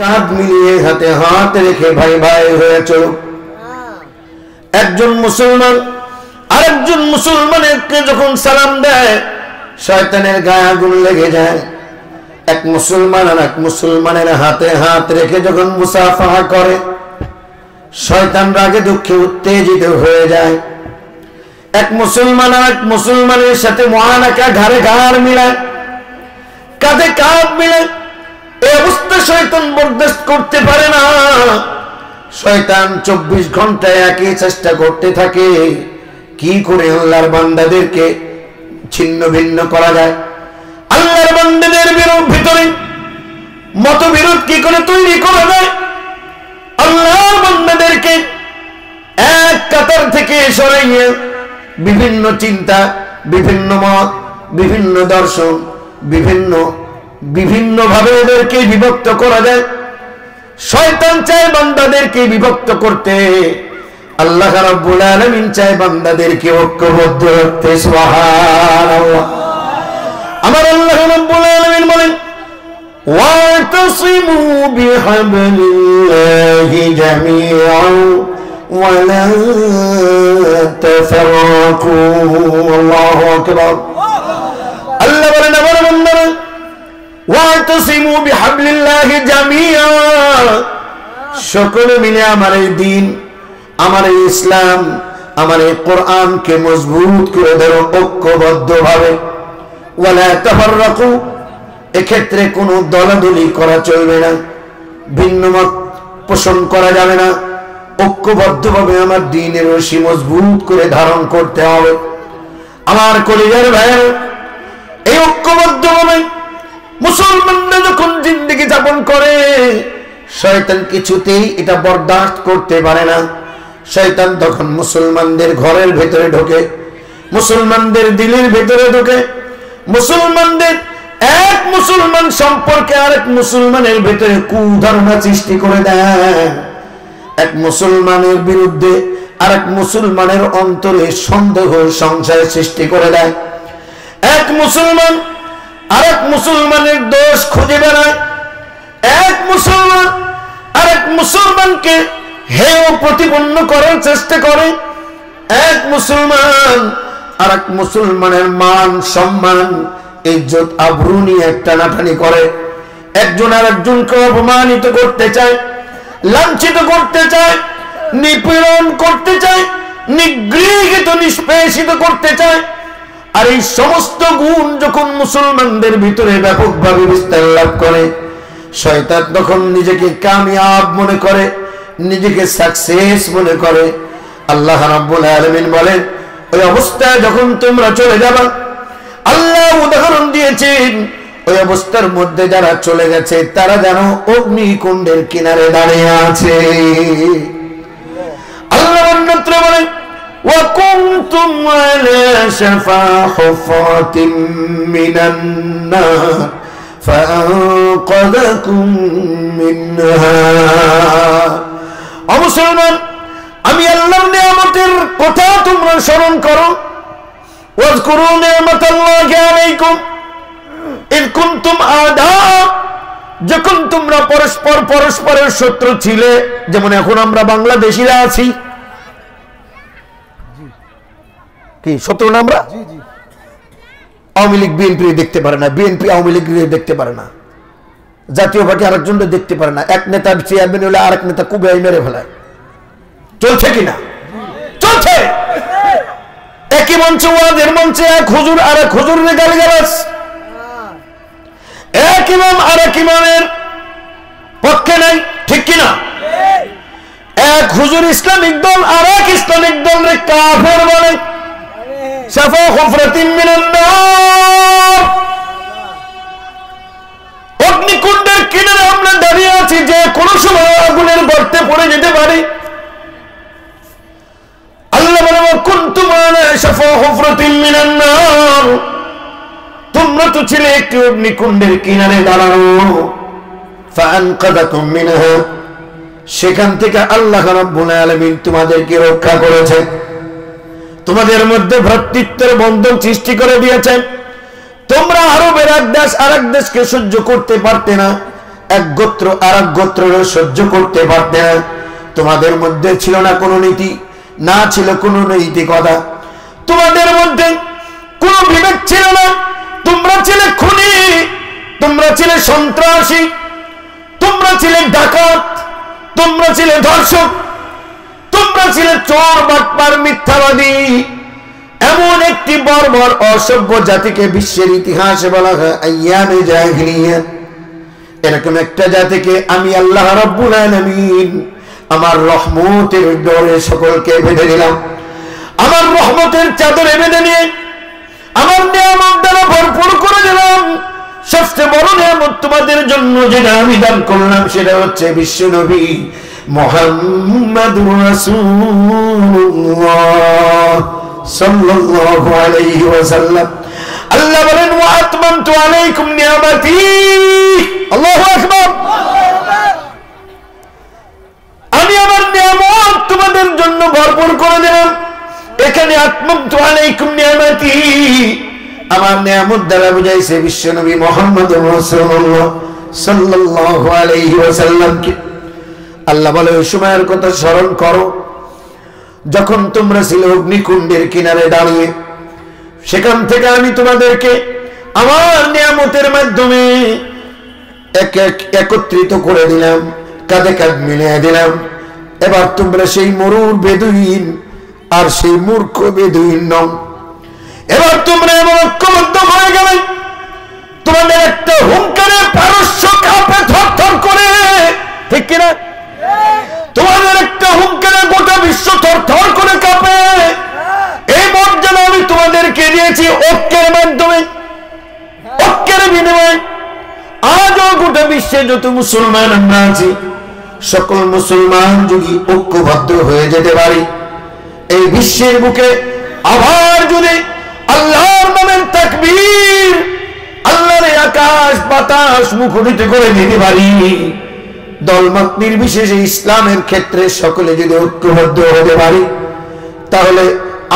কাঁধ মিলিয়ে হাতে হাত রেখে ভাই ভাই হয়ে চলুক। একজন মুসলমান আরেকজন মুসলমানকে যখন সালাম দেয় শয়তানের গায়ে আগুন লেগে যায়। এক মুসলমান আর এক মুসলমানের হাতে হাত রেখে যখন মুসাফাহা করে শয়তান রাগে দুঃখে উত্তেজিত হয়ে যায়। এক মুসলমান আর এক মুসলমানের সাথে মুআনাকা ঘাড়ে ঘাড় মিলায়, কাঁধে কাঁধ মিলায়। এই অবস্থা শয়তান বরদাস্ত করতে পারে না। শয়তান 24 ঘন্টায় একই চেষ্টা করতে থাকে কি করে আল্লাহর বান্দাদেরকে ছিন্ন ভিন্ন করা যায়, আল্লাহর বান্দাদের ভিতরে মতবিরোধ কি করে তৈরি করা যায়, আল্লাহর বান্দাদেরকে এক কাতার থেকে সরাইয়ে বিভিন্ন চিন্তা, বিভিন্ন মত, বিভিন্ন দর্শন, বিভিন্ন ভাবে এদেরকে বিভক্ত করা যায়। শয়তান চায় বান্দাদেরকে বিভক্ত করতে, আল্লাহ রাব্বুল আলামিন চায় বান্দাদেরকে ঐক্যবদ্ধ রাখতে। সুবহানাল্লাহ। আমার আল্লাহ রাব্বুল আলামিন বলেন ওয়াতাসিমু বিহাবলিল্লাহি জামিআন ওয়া লা তাফাররাকু। আল্লাহু আকবার। আল্লাহ বলেন আমার বান্দারা ওয়াতাসিমু বিহাবলিল্লাহি জামিআন, সকলে মিলে আমার এই দ্বীন, আমার এই ইসলাম, আমার এই কোরআনকে মজবুত করে ধরো ঐক্যবদ্ধভাবে। ওয়ালা তাফাররাকু, এক্ষেত্রে কোনো দলাদলি করা চলবে না, ভিন্ন মত পোষণ করা যাবে না। ঐক্যবদ্ধভাবে আমার দ্বীনের রশি মজবুত করে ধারণ করতে হবে। আমার কলিজার ভাইয়ের, এই ঐক্যবদ্ধভাবে মুসলমানরা যখন জিন্দেগি যাপন করে শয়তান কিছুতেই এটা বরদাস্ত করতে পারে না। শয়তান তখন মুসলমানদের ঘরের ভেতরে ঢোকে, মুসলমানদের দিলের ভেতরে ঢোকে, মুসলমানদের এক মুসলমান সম্পর্কে আরেক মুসলমানের ভেতরে কুধারণা সৃষ্টি করে দেয়। এক মুসলমানের বিরুদ্ধে আরেক মুসলমানের অন্তরে সন্দেহ সংশয় সৃষ্টি করে দেয়। এক মুসলমান আরেক মুসলমানের দোষ খুঁজে বেড়ায়। এক মুসলমান আরেক মুসলমানকে হেয় প্রতিপন্ন করার চেষ্টা করে। এক মুসলমান আরেক মুসলমানের মান সম্মান ইজ্জত আবরু নিয়ে টানাটানি করে। একজন আরেকজনকে অপমানিত করতে চায়, লাঞ্ছিত করতে চায়, নিপীড়ন করতে চায়, নিগৃহীত নিষ্পেষিত করতে চায়। আর এই সমস্ত গুণ যখন মুসলমানদের ভিতরে ব্যাপকভাবে বিস্তার লাভ করে শয়তান তখন নিজেকে কামিয়াব মনে করে, নিজেকে সাকসেস মনে করে। আল্লাহ রাব্বুল আলামিন বলেন ওই অবস্থায় যখন তোমরা চলে যাবা, আল্লাহ উদাহরণ দিয়েছেন ওই অবস্থার মধ্যে যারা চলে গেছে তারা যেন অগ্নিকুণ্ডের কিনারে দাঁড়িয়ে আছে। আল্লাহ অন্যত্র বলেন ওয়া কুনতুম আলা শাফা হুফরাতিন মিনান নার ফাআনকাযাকুম মিনহা। ও মুসলমান, আমি আল্লাহর নিয়ামতের কথা তোমরা স্মরণ করো। ওয়াজকুরু নি'মাতাল্লাহি আলাইকুম ইয কুনতুম আ'দা, যখন তোমরা পরস্পরের শত্রু ছিলে, যেমন এখন আমরা বাংলাদেশিরা আছি। কি শত্রু না আমরা? আওয়ামী লীগ বিএনপি দেখতে পারে না, বিএনপি আওয়ামী লীগ দেখতে পারে না, জাতীয় পার্টি আরেকজন দেখতে পারে না, এক নেতার চেয়ারম্যান হলে আরেক নেতা কুবাই মেরে ফেলায়। চলছে কিনা? চলছে। একই মঞ্চে ওয়াজের মঞ্চে এক হুজুর আর এক হুজুরের গালিগালাজ, এক ইমাম আর এক ইমামের পক্ষে নাই, ঠিক কিনা? এক হুজুর ইসলামিক দল আর এক ইসলামিক দলের কাফের বলে। শাফা হুফরাতিন মিনান নার, অগ্নিকুণ্ডের কিনারে আমরা দাঁড়িয়ে আছি, যে কোনো সময় আগুনের গর্তে পড়ে যেতে পারি। আল্লাহ বলে কুনতুম আলা শাফা হুফরাতিন মিনান নার, তোমরা তো ছিলে একটি অগ্নিকুণ্ডের কিনারে দাঁড়ানো। ফাআনকাযাকুম মিনহা, সেখান থেকে আল্লাহ রাব্বুল আলামিন তোমাদেরকে রক্ষা করেছেন, তোমাদের মধ্যে ভ্রাতৃত্বের বন্ধন সৃষ্টি করে দিয়েছেন। তোমরা আরবের এক দেশ আরেক দেশকে সহ্য করতে পারতে না, এক গোত্র আরেক গোত্রের সহ্য করতে পারতে না। তোমাদের মধ্যে ছিল না কোনো নীতি, না ছিল কোনো নৈতিকতা, তোমাদের মধ্যে কোনো বিবেক ছিল না। তোমরা ছিলে খুনি, তোমরা ছিলে সন্ত্রাসী, তোমরা ছিলে ডাকাত, তোমরা ছিলে ধর্ষক, তোমরা ছিলে চোর, বাটপার, মিথ্যাবাদী। এমন একটি বর্বর অসভ্য জাতিকে বিশ্বের ইতিহাসে বলা হয় আইয়ামে জাহিলিয়াত। এরকম একটা জাতিকে আমি আল্লাহ রাব্বুল আলামিন আমার রহমতের ডোরে সকলকে বেঁধে দিলাম, আমার রহমতের চাদরে বেঁধে নিয়ে আমার নিয়ামত দ্বারা ভরপুর করে দিলাম। সবচেয়ে বড় নিয়ামত তোমাদের জন্য যেটা আমি দান করলাম সেটা হচ্ছে বিশ্ব নবী মুহাম্মাদুর রাসূলুল্লাহ সাল্লাল্লাহু আলাইহি ওয়াসাল্লাম। আল্লাহ বলেন ওয়া আতমামতু আলাইকুম নিয়ামতি। আল্লাহু আকবার। আমি আমার নিয়ামত তোমাদের জন্য ভরপুর করে দিলাম। এখানে আতমামতু আলাইকুম নিয়ামতি আমার নিয়ামত দ্বারা বুঝাইছে বিশ্ব নবী মুহাম্মদুর রাসূলুল্লাহ সাল্লাল্লাহু আলাইহি ওয়াসাল্লামকে। আল্লাহ বলে ওই সময়ের কথা স্মরণ করো যখন তোমরা ছিলে অগ্নিকুণ্ডের কিনারে দাঁড়িয়ে, সেখান থেকে আমি তোমাদেরকে আমার নিয়ামতের মাধ্যমে একত্রিত করে দিলাম, কাঁধে কাঁধ মিলিয়ে দিলাম। এবার তোমরা সেই মরুর বেদুইন আর সেই মূর্খ বেদুইন নও। এবার তোমরা এমন ঐক্যবদ্ধ হয়ে গেলে তোমাদের একটা হুঙ্কারে পারস্য কাঁপে থরথর করে, ঠিক কিনা? তোমাদের একটা হুঙ্কারে গোটা বিশ্ব থরথর করে কাঁপে। এই মর্যাদা আমি তোমাদেরকে দিয়েছি ঐক্যের মাধ্যমে, ঐক্যের বিনিময়ে। আজও গোটা বিশ্বে যত মুসলমান আমরা আছি, সকল মুসলমান যদি ঐক্যবদ্ধ হয়ে যেতে পারি, এই বিশ্বের বুকে আবার যদি আল্লাহর নামের তাকবীর, আল্লাহর আকাশ বাতাস মুখরিত করে দিতে পারি, দলমত নির্বিশেষে ইসলামের ক্ষেত্রে সকলে যদি ঐক্যবদ্ধ হতে পারি, তাহলে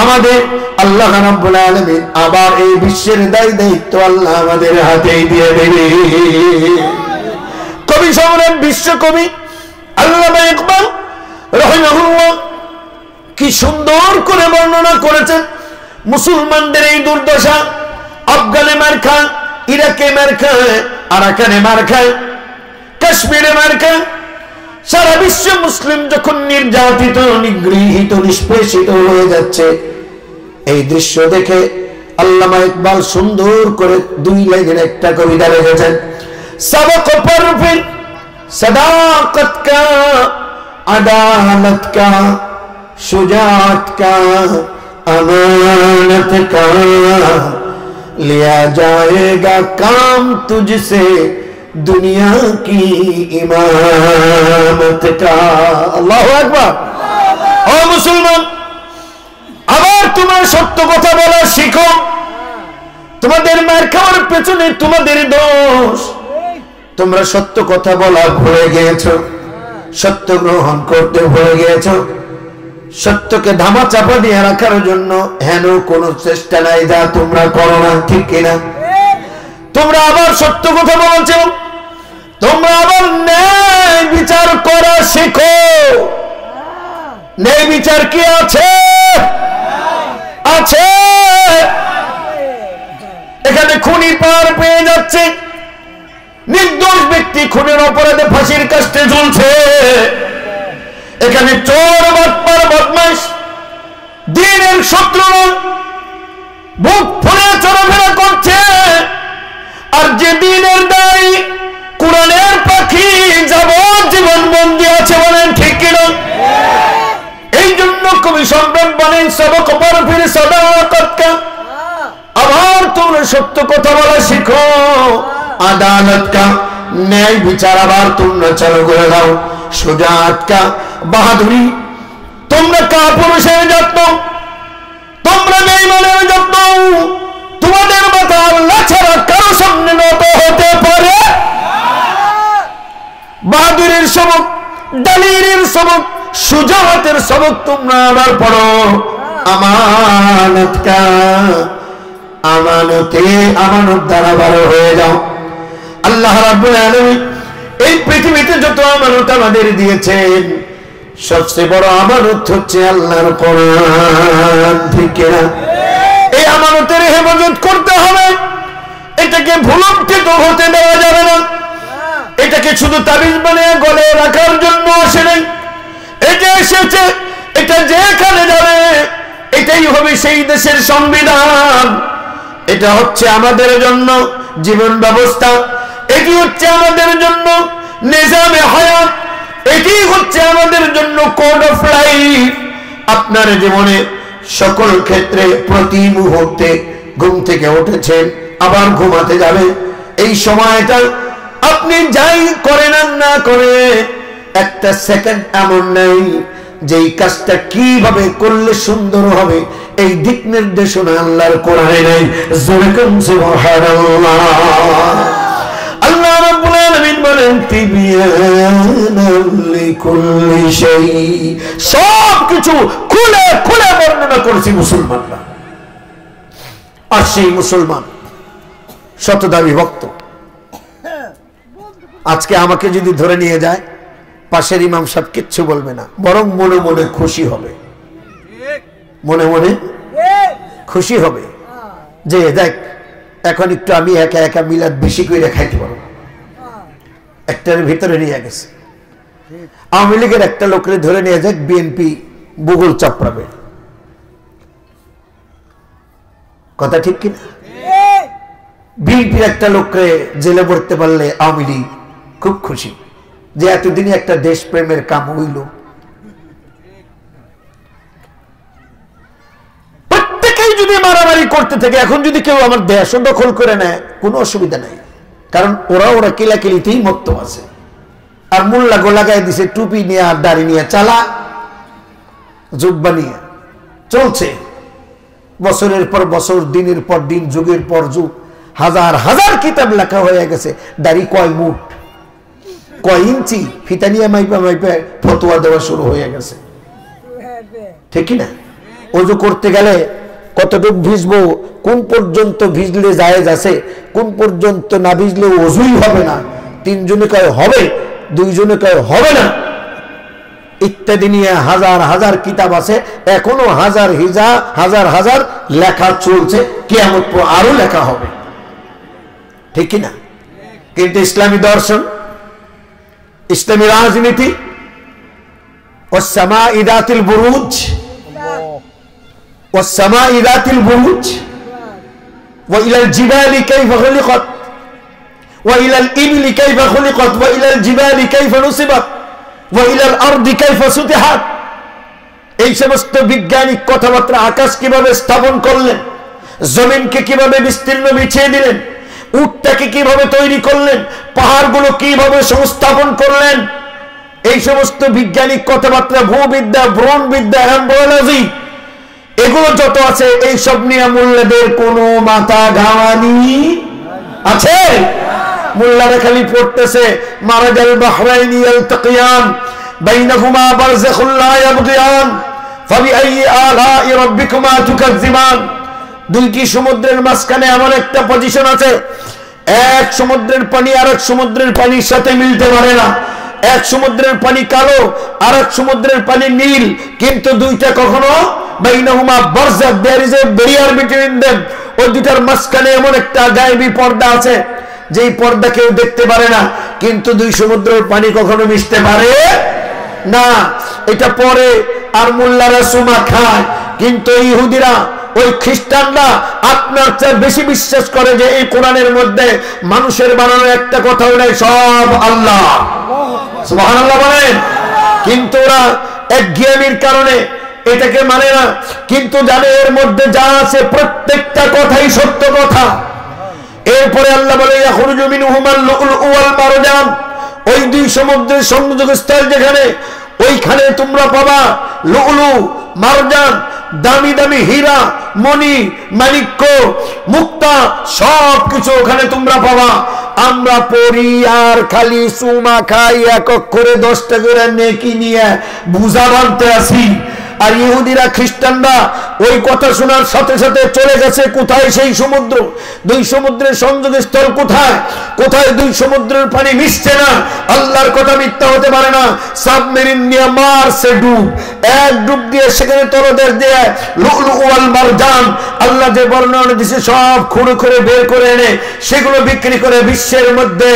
আমাদের আল্লাহ রাব্বুল আলামিন আবার এই বিশ্বের দায়িত্ব আল্লাহ আমাদের হাতেই দিয়ে দেবে। কবি সম্রাট বিশ্বকবি আল্লামা ইকবাল রাহিমাহুল্লাহ কি সুন্দর করে বর্ণনা করেছেন মুসলমানদের এই দুর্দশা। আফগানে মার খায়, ইরাকে মার খায়, আরাকানে মার খায়, কাশ্মীরে মার খায়। সারা বিশ্ব মুসলিম যখন নির্যাতিত, নিগৃহীত, নিষ্পেষিত হয়ে যাচ্ছে, এই দৃশ্য দেখে আল্লামা ইকবাল সুন্দর করে 2 লাইনের একটা কবিতা লিখেছেন। सबक पर फिर सदाकत का, अदालत का, शुजात का, अमानत का, लिया जाएगा काम तुझसे दुनिया की इमामत का। अल्लाहु अकबर। ओ मुसलमान, আবার তোমার সত্য কথা বলা শিখো। তোমাদের মার খাওয়ার পেছনে তোমাদের দোষ। তোমরা সত্য কথা বলা ভুলে গিয়েছো, সত্য গ্রহণ করতে ভুলে গিয়েছো। সত্যকে ধামা চাপা দিয়ে রাখার জন্য হেন কোনো চেষ্টা নাই যা তোমরা করো না, ঠিক কিনা? তোমরা আবার সত্য কথা বলছো, তোমরা আবার ন্যায় বিচার করা শিখো। ন্যায় বিচার কি আছে? আছে। এখানে খুনি পার পেয়ে যাচ্ছে, নির্দোষ ব্যক্তি খুনের অপরাধে ফাঁসির কাস্টে ঝুলছে। এখানে চোর, বাটপার, বদমাশ, দ্বীনের শত্রুরা বুক ফুলে চলাফেরা করছে। আর যে দ্বীনের দায়ী, কোরআনের পাখি, যাবজ্জীবন বন্দী আছে। বলেন ঠিক কিনা? এই জন্য কবি সম্রাট বলেন সবক পর ফির সাদাকত কা। আবার তোমরা সত্য কথা বলা শিখো। আদালত কা, ন্যায় বিচার আবার তোমরা চালু করে দাও। সুজাত কা, বাহাদুরি। তোমরা কাপুরুষের যত্ন, তোমরা বেঈমানের যত্ন। তোমাদের মাথা আল্লাহ ছাড়া কারো সামনে নত হতে পারে? বাহাদুরির সবক, দলিলের সবক, সুজাতের সবক তোমরা আবার পড়ো। আমানত কা, আমানতে, আমানত দ্বারা বড় হয়ে যাও। আল্লাহ রাব্বুল আলামিন এই পৃথিবীতে যত আমানত আমাদের দিয়েছেন সবচেয়ে বড় আমানত হচ্ছে আল্লাহর কোরআন। ঠিক না? এই আমানতের হেফাজত করতে হবে। এটাকে ভুলুণ্ঠিত হতে দেওয়া যাবে না। এটাকে শুধু তাবিজ বানিয়ে গলে রাখার জন্য আসে নাই। এটা এসেছে, এটা যেখানে যাবে এটাই হবে সেই দেশের সংবিধান। এটা হচ্ছে আমাদের জন্য জীবন ব্যবস্থা, এটি হচ্ছে আমাদের জন্য নিজামে হায়াত, এটি হচ্ছে আমাদের জন্য কোড অফ লাইফ। আপনার জীবনে সকল ক্ষেত্রে প্রতি মুহূর্তে ঘুম থেকে উঠেছেন, আবার ঘুমাতে যাবে, এই সময়টা আপনি যাই করেন আর না করে একটা সেকেন্ড এমন নেই যেই কাজটা কিভাবে করলে সুন্দর হবে এই দিক নির্দেশনা আল্লাহর কোরআনে নেই। জোরে কোন সুবহানাল্লাহ। আল্লাহ রাব্বুল আলামিন বলেন তিবিয়ানাল লিকুল্লি শাই, সব কিছু খুলে খুলে বর্ণনা করেছি মুসলমানরা। আর সেই মুসলমান শতদাবি ভক্ত আজকে আমাকে যদি ধরে নিয়ে যায়, পাশের ইমাম সাহেব কিচ্ছু বলবে না, বরং মনে মনে খুশি হবে, মনে মনে খুশি হবে যে দেখ এখন একটু আমি একা একা মিলাদ বেশি করে খাইতে পারবো। একটার ভিতরে নিয়ে গেছে, আওয়ামী লীগের একটা লোকের ধরে নিয়ে যাক, বিএনপি বুগল চাপড়াবে। কথা ঠিক কিনা? বিএনপির একটা লোককে জেলে পড়তে পারলে আওয়ামী লীগ খুব খুশি যে এতদিনই একটা দেশপ্রেমের কাম হইল। প্রত্যেকেই যদি মারামারি করতে থাকে, এখন যদি কেউ আমার দেশ দখল করে নেয় কোনো অসুবিধা নাই, কারণ ওরা কিলাকিলিতেই মত্ত আছে। আর মোল্লা গোলাগায় দিছে টুপি নিয়ে আর দাড়ি নিয়ে চালা জুব্বা নিয়ে চলছে, বছরের পর বছর, দিনের পর দিন, যুগের পর যুগ, হাজার হাজার কিতাব লেখা হয়ে গেছে। দাড়ি কয় মুঠ, কয় ইঞ্চি, ফিতা নিয়ে মাইপা মাইপা ফতোয়া দেওয়া শুরু হয়ে গেছে। ঠিক না? ওযু করতে গেলে কতটুকু ভিজবো, কোন পর্যন্ত ভিজলে জায়েজ আছে, কোন পর্যন্ত না ভিজলে ওযুই হবে না, তিনজনে কয় হবে, দুইজনে কয় হবে না, ইত্যাদি নিয়ে হাজার হাজার কিতাব আছে। এখনো হাজার হাজার লেখা চলছে, কিয়ামত পর্যন্ত আরো লেখা হবে। ঠিক না? কিন্তু ইসলামী দর্শন, ইসলামী রাজনীতি, ওয়াসসামা'i যাতিল বুরুজ, ওয়াসসামা'i যাতিল বুরুজ, ওয়া ইলাল জিবালি কাইফা খুলিকাত, ওয়া ইলাল ইবলি কাইফা খুলিকাত, ওয়া ইলাল জিবালি কাইফা নুসিবাত, ওয়া ইলাল আরদি কাইফা সুতিহাত। এই সমস্ত বৈজ্ঞানিক কথাবার্তা, আকাশ কিভাবে স্থাপন করলেন, জমিনকে কিভাবে বিস্তীর্ণ বিছিয়ে দিলেন, উটটাকে কিভাবে তৈরি করলেন, পাহাড়গুলো কিভাবে সংস্থাপন করলেন, এই সমস্ত বৈজ্ঞানিক কথাবার্তা, ভূবিদ্যা, ভ্রমণবিদ্যা, এমব্রিওলজি, এগুলো যত আছে এই সব নিয়ে মোল্লাদের কোনো মাথা ঘামানি আছে? মোল্লারা খালি পড়তেছে মারাজাল বাহরাইনি ইয়ালতাকিয়ান বাইনাহুমা বারযাখুন লা ইয়াবগিয়ান ফাবিআইয়ি আলাই রাব্বিকুমা তুকাজ্জিবান। দুইটি সমুদ্রের মাঝখানে এমন একটা পজিশন আছে, এক সমুদ্রের পানি আরেক সমুদ্রের পানির সাথে মিলতে পারে না। এক সমুদ্রের পানি কালো, আরেক সমুদ্রের পানি নীল, কিন্তু দুইটা কখনো বাইনাহুমা বারযাখ, there is a barrier between them. ওই দুইটার মাঝখানে এমন একটা গায়েবী পর্দা আছে, যেই পর্দা কেউ দেখতে পারে না, কিন্তু দুই সমুদ্রের পানি কখনো মিশতে পারে না। এটা পরে আর মোল্লারা সুমা খায়, কিন্তু ইহুদিরা, ওই খ্রিস্টানরা আপনার চেয়ে বেশি বিশ্বাস করে যে এই কোরআনের মধ্যে মানুষের বানানো একটা কথাও নাই, সব আল্লাহ। সুবহানাল্লাহ বলেন। কিন্তু ওরা একঘেয়েমির কারণে এটাকে মানে না, কিন্তু জানে এর মধ্যে যা আছে প্রত্যেকটা কথাই সত্য কথা। এরপরে আল্লাহ বলে ইয়াখরুজু মিনহুমাল লুলু ওয়াল মারজান, ওই দুই সমুদ্রের সংযোগস্থল যেখানে, ওইখানে তোমরা পাবা লুলু, মারজান, দামি দামি হীরা, মণি, মাণিক্য, মুক্তা, সব কিছু ওখানে তোমরা পাবা। আমরা পড়ি আর খালি সুমা খাই, এক করে 10 টাকা করে নেকি নিয়ে বুঝা বানতে আসি। আর ইহুদিরা খ্রিস্টানরা ওই কথা শোনার সাথে সাথে চলে গেছে কোথায়? সেই সমুদ্র। দুই সমুদ্রের সংযোগস্থল কোথায়? কোথায় দুই সমুদ্রের পানি মিশছে না। আল্লাহর কথা মিথ্যা হতে পারে না। সাবমেরিন নিয়ে মারছে ডুব, এক ডুব দিয়ে সেখানে তলদেশ দিয়ে লুলু ওয়াল মারজান আল্লাহ যে বর্ণনা দিয়েছে সব খুঁড়ে খুঁড়ে বের করে এনে সেগুলো বিক্রি করে বিশ্বের মধ্যে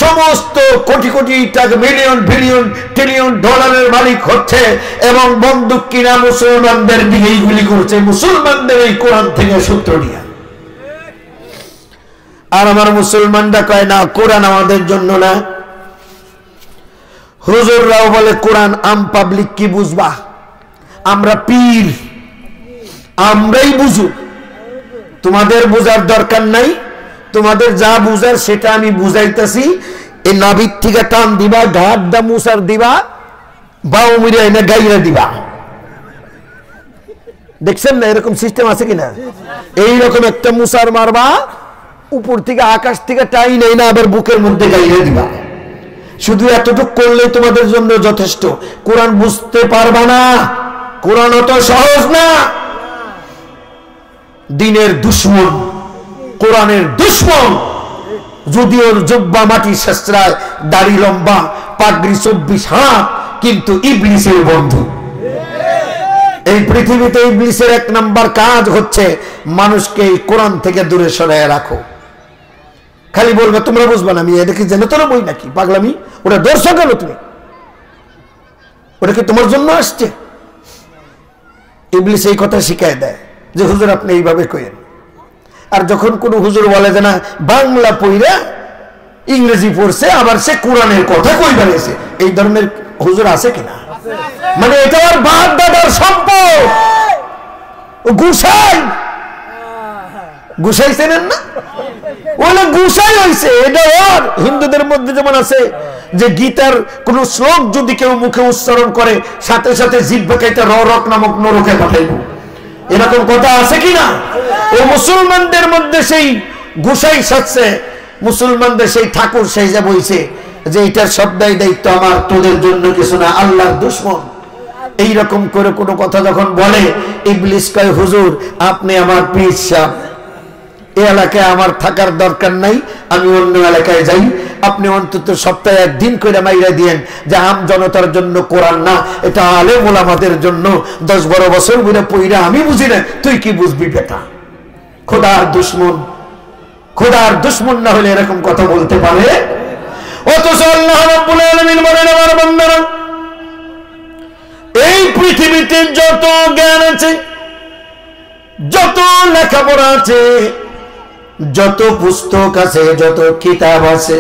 সমস্ত কোটি কোটি টাকা, মিলিয়ন বিলিয়ন ট্রিলিয়ন ডলারের মালিক হচ্ছে এবং বন্দুক কিনা মুসলমানদের দিকেই গুলি করছে, মুসলমানদের এই কোরআন থেকে সূত্র নিয়ে। আর আমার মুসলমানরা কয় না কোরআন আমাদের জন্য না। হুজুররাও বলে কোরআন আম পাবলিক কি বুঝবা, আমরা পীর, আমরাই বুঝু, তোমাদের বুঝার দরকার নাই, তোমাদের যা বুঝার সেটা আমি বুঝাইতেছি। এই নাভির থেকে টান দিবা, ঘাট দা মুসার দিবা, বাউ মিরে এনে গাইরা দিবা। দেখছেন না এরকম সিস্টেম আছে কিনা? এইরকম একটা মুসার মারবা, উপর থেকে আকাশ থেকে টাই নেই না, আবার বুকের মধ্যে গাইরা দিবা। শুধু এতটুকু করলে তোমাদের জন্য যথেষ্ট। কোরআন বুঝতে পারবা না, কোরআন অত সহজ না। দিনের দুশ্মন, কোরআনের দুশ্মন, যদিও জুব্বা মাটি শেষরায়, দাড়ি লম্বা, পাগড়ি 24 হাত, কিন্তু ইবলিসের বন্ধু। এই পৃথিবীতে ইবলিসের এক নাম্বার কাজ হচ্ছে মানুষকে এই কোরআন থেকে দূরে সরায় রাখো। খালি বলবে তোমরা বুঝবা না, আমি এদেরকে জেনে তোর বই নাকি পাগলামি, ওটা দর্শক গেল, তুমি ওটা কি তোমার জন্য আসছে? ইবলিস এই কথা শিখায় দেয় যে হুজুর আপনি এইভাবে কইেন। আর যখন কোনো হুজুর বলে যে না বাংলা পইরা ইংরেজি পড়ছে আবার সে কোরআনের কথা কই বেড়েছে, এই ধরনের হুজুর আছে কিনা? মানে এটা আর বাপ দাদার সম্পদ। গুসাই, গুসাই চেনেন না? ওগুলো গুসাই হয়েছে। এটা ওর হিন্দুদের মধ্যে যেমন আছে যে গীতার কোন শ্লোক যদি কেউ মুখে উচ্চারণ করে সাথে সাথে জিহ্বাকে র রক নামক নরকে পাঠাইব, এরকম কথা আছে কিনা? ও মুসলমানদের মধ্যে সেই গুসাই সাজছে, মুসলমানদের সেই ঠাকুর সেই যে বইছে যে এটার সবটাই দায়িত্ব আমার, তোদের জন্য কিছু না, আল্লাহর দুশমন। এইরকম করে কোনো কথা যখন বলে, ইবলিস কয় হুজুর আপনি আমার পীর সাহেব, এই এলাকায় আমার থাকার দরকার নাই, আমি অন্য এলাকায় যাই, আপনি অন্তত সপ্তাহে একদিন করে মাইরা দিয়েন যে আম জনতার জন্য কোরআন না, এটা আলেম ওলামাদের জন্য। 10-12 বছর ধরে পইরা আমি বুঝি না, তুই কি বুঝবি বেটা? খোদার দুশমন, খোদার দুশমন না হলে এরকম কথা বলতে পারে? অথচ আল্লাহ রাব্বুল আলামিন বলেন আমার বান্দারা, এই পৃথিবীতে যত জ্ঞান আছে, যত লেখাপড়া আছে, যত পুস্তক আছে, যত কিতাব আছে,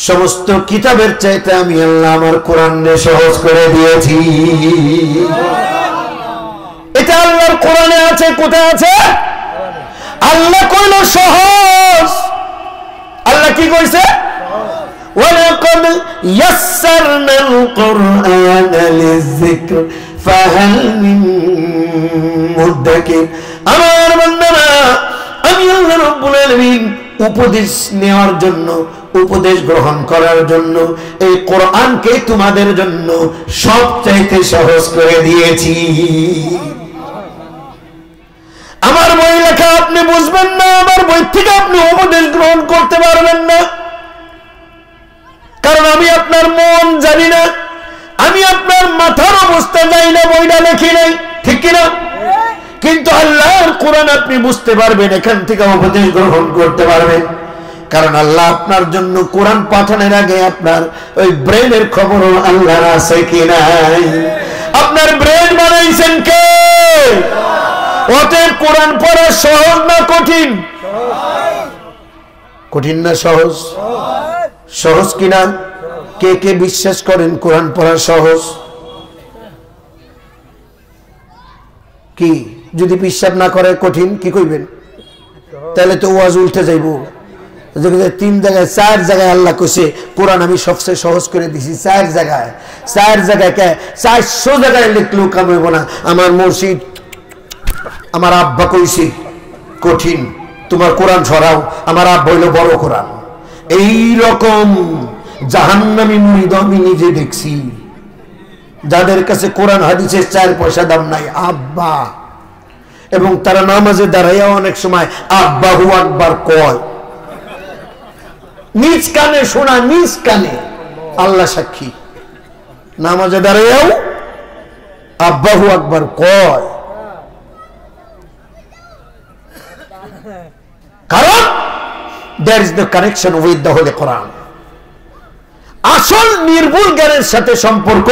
সমস্ত কিতাবের চাইতে আমি আল্লাহ আমার কোরআনে সহজ করে দিয়েছি। এটা আল্লাহর কোরআনে আছে। কোথায় আছে? আল্লাহ কইল সহজ। আল্লাহ কি কইছে? ওয়ালাকাদ ইয়াসসারনাল কুরআনা লিযিকর ফাহাল মিন মুদ্দাকির। আমার বান্দারা, আমি আল্লাহ রাব্বুল আলামিন উপদেশ নেওয়ার জন্য, উপদেশ গ্রহণ করার জন্য এই কোরআনকে তোমাদের জন্য সবচাইতে সহজ করে দিয়েছি। আমার বই লেখা আপনি বুঝবেন না, আমার বই থেকে আপনি উপদেশ গ্রহণ করতে পারবেন না, কারণ আমি আপনার মন জানি না, আমি আপনার মাথার অবস্থা জানি না, বইটা লেখি নাই, ঠিক কিনা? কিন্তু আল্লাহর কোরআন আপনি বুঝতে পারবেন, এখান থেকে উপদেশ গ্রহণ করতে পারবেন, কারণ আল্লাহ আপনার জন্য কোরআন পাঠানোর আগে আপনার ওই ব্রেনের খবরও আল্লাহর আছে কি নাই? আপনার ব্রেন বানাইছেন কে? অতএব কোরআন পড়া সহজ না কঠিন? কঠিন না সহজ? সহজ কিনা? কে কে বিশ্বাস করেন কোরআন পড়া সহজ? কি যদি বিশ্বাস না করে কঠিন, কি কইবেন? তাহলে তো ওয়াজ উল্টে যাইব। 3 জায়গায় 4 জায়গায় আল্লাহ কইছে কোরআন আমি সবচেয়ে সহজ করে দিছি। 4 জায়গায় 400 জায়গায় লিখলেও কাম হইব না। আমার মুর্শিদ, আমার আব্বা কইছে কঠিন, তোমার কোরআন ছড়াও, আমার আব্বা হইল বড় কোরআন। এই রকম জাহান্নামী মুরিদ আমি নিজে দেখছি। যাদের কাছে কোরআন হাদিসের 4 পয়সা দাম নাই, আব্বা। এবং তারা নামাজে দাঁড়াইয়া অনেক সময় আব্বাহু আকবার কয়, নিজ কানে শোনা, নিজ কানে, আল্লাহ সাক্ষী, নামাজে দাঁড়াইয়াও আব্বাহু আকবার কয়। কারণ there is the connection with the Holy Quran. আসল নির্ভুল জ্ঞানের সাথে সম্পর্ক